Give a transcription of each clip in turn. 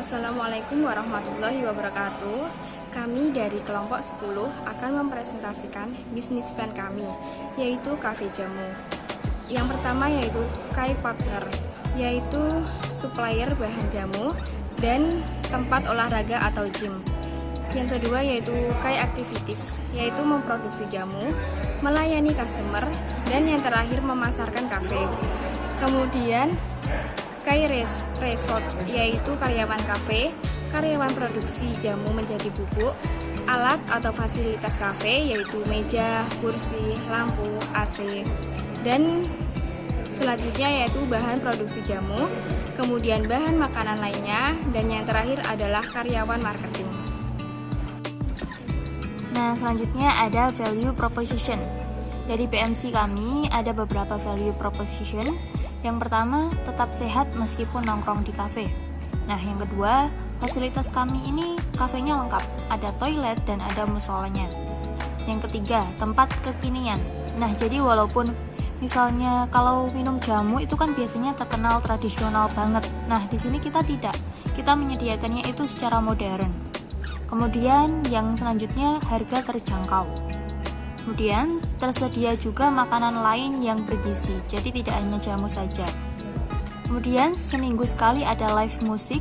Assalamualaikum warahmatullahi wabarakatuh. Kami dari kelompok 10 akan mempresentasikan bisnis plan kami, yaitu Cafe Jamu. Yang pertama yaitu Kai Partner, yaitu supplier bahan jamu dan tempat olahraga atau gym. Yang kedua yaitu Kai Activities, yaitu memproduksi jamu, melayani customer, dan yang terakhir memasarkan kafe. Kemudian Kai Resort, yaitu karyawan kafe, karyawan produksi jamu menjadi bubuk, alat atau fasilitas kafe yaitu meja, kursi, lampu, AC, dan selanjutnya yaitu bahan produksi jamu, kemudian bahan makanan lainnya, dan yang terakhir adalah karyawan marketing. Nah, selanjutnya ada value proposition. Dari PMC kami ada beberapa value proposition. Yang pertama, tetap sehat meskipun nongkrong di kafe. Nah, yang kedua, fasilitas kami ini kafenya lengkap, ada toilet dan ada musolanya. Yang ketiga, tempat kekinian. Nah, jadi walaupun misalnya kalau minum jamu itu kan biasanya terkenal tradisional banget. Nah, di sini kita tidak. Kita menyediakannya itu secara modern. Kemudian yang selanjutnya, harga terjangkau. Kemudian tersedia juga makanan lain yang bergizi, jadi tidak hanya jamu saja. Kemudian seminggu sekali ada live musik,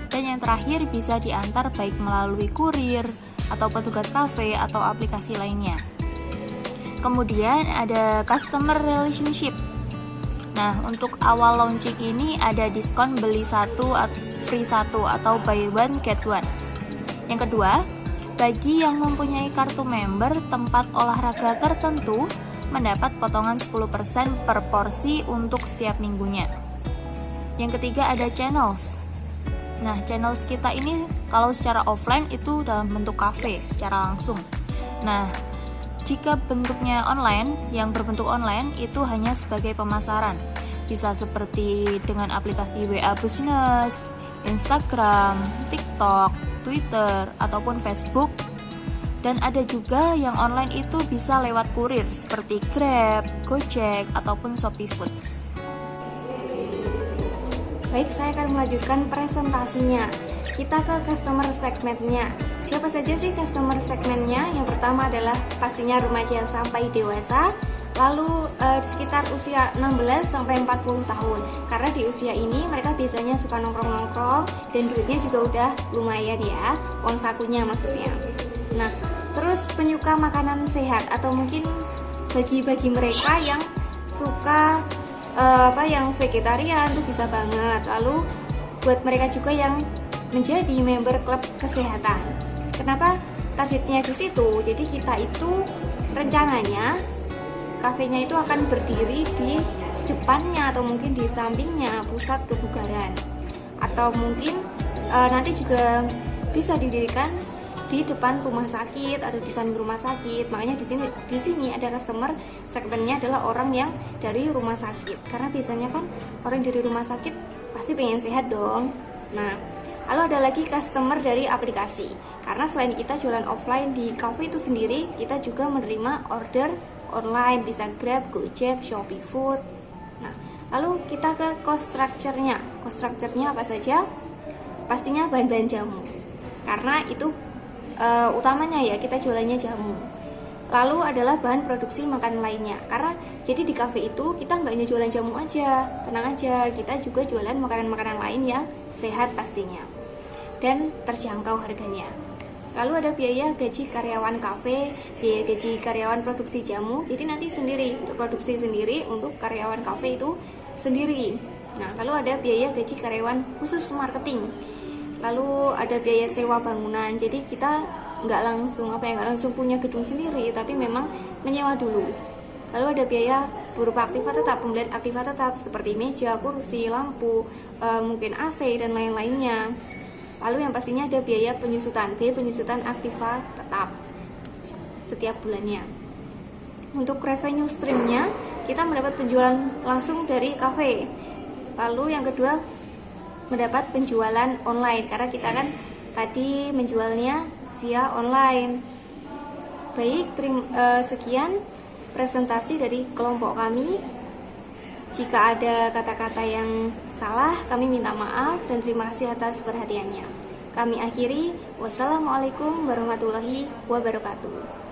dan yang terakhir bisa diantar baik melalui kurir, atau petugas kafe, atau aplikasi lainnya. Kemudian ada customer relationship. Nah, untuk awal launching ini ada diskon beli satu free satu atau buy one get one. Yang kedua, bagi yang mempunyai kartu member tempat olahraga tertentu mendapat potongan 10% per porsi untuk setiap minggunya. Yang ketiga ada channels. Nah, channels kita ini kalau secara offline itu dalam bentuk kafe secara langsung. Nah, jika bentuknya online, yang berbentuk online itu hanya sebagai pemasaran. Bisa seperti dengan aplikasi WA Business, Instagram, TikTok, Twitter, ataupun Facebook. Dan ada juga yang online itu bisa lewat kurir seperti Grab, Gojek, ataupun Shopee Food. Baik, saya akan melanjutkan presentasinya. Kita ke customer segmentnya. Siapa saja sih customer segmentnya? Yang pertama adalah pastinya remaja sampai dewasa, lalu sekitar usia 16 sampai 40 tahun. Karena di usia ini mereka biasanya suka nongkrong-nongkrong dan duitnya juga udah lumayan ya, uang sakunya maksudnya. Nah, terus penyuka makanan sehat atau mungkin bagi mereka yang suka yang vegetarian tuh bisa banget. Lalu buat mereka juga yang menjadi member klub kesehatan. Kenapa targetnya di situ? Jadi kita itu rencananya kafenya itu akan berdiri di depannya atau mungkin di sampingnya pusat kebugaran, atau mungkin nanti juga bisa didirikan di depan rumah sakit atau di samping rumah sakit. Makanya di sini ada customer segmennya adalah orang yang dari rumah sakit, karena biasanya kan orang dari rumah sakit pasti pengen sehat dong. Nah, lalu ada lagi customer dari aplikasi, karena selain kita jualan offline di cafe itu sendiri, kita juga menerima order online, bisa Grab, Gojek, Shopee Food. Nah, lalu kita ke cost structure-nya. Cost structure-nya apa saja? Pastinya bahan-bahan jamu, karena itu utamanya ya, kita jualannya jamu. Lalu adalah bahan produksi makanan lainnya, karena jadi di cafe itu kita nggak hanya jualan jamu aja, tenang aja, kita juga jualan makanan-makanan lain yang sehat pastinya dan terjangkau harganya. Lalu ada biaya gaji karyawan kafe, biaya gaji karyawan produksi jamu. Jadi nanti sendiri untuk produksi sendiri, untuk karyawan kafe itu sendiri. Nah, lalu ada biaya gaji karyawan khusus marketing. Lalu ada biaya sewa bangunan. Jadi kita nggak langsung punya gedung sendiri, tapi memang menyewa dulu. Lalu ada biaya berupa aktiva tetap, pembelian aktiva tetap seperti meja, kursi, lampu, mungkin AC dan lain-lainnya. Lalu yang pastinya ada biaya penyusutan aktiva tetap setiap bulannya. Untuk revenue streamnya, kita mendapat penjualan langsung dari kafe. Lalu yang kedua, mendapat penjualan online, karena kita kan tadi menjualnya via online. Baik, sekian presentasi dari kelompok kami. Jika ada kata-kata yang salah, kami minta maaf dan terima kasih atas perhatiannya. Kami akhiri, wassalamualaikum warahmatullahi wabarakatuh.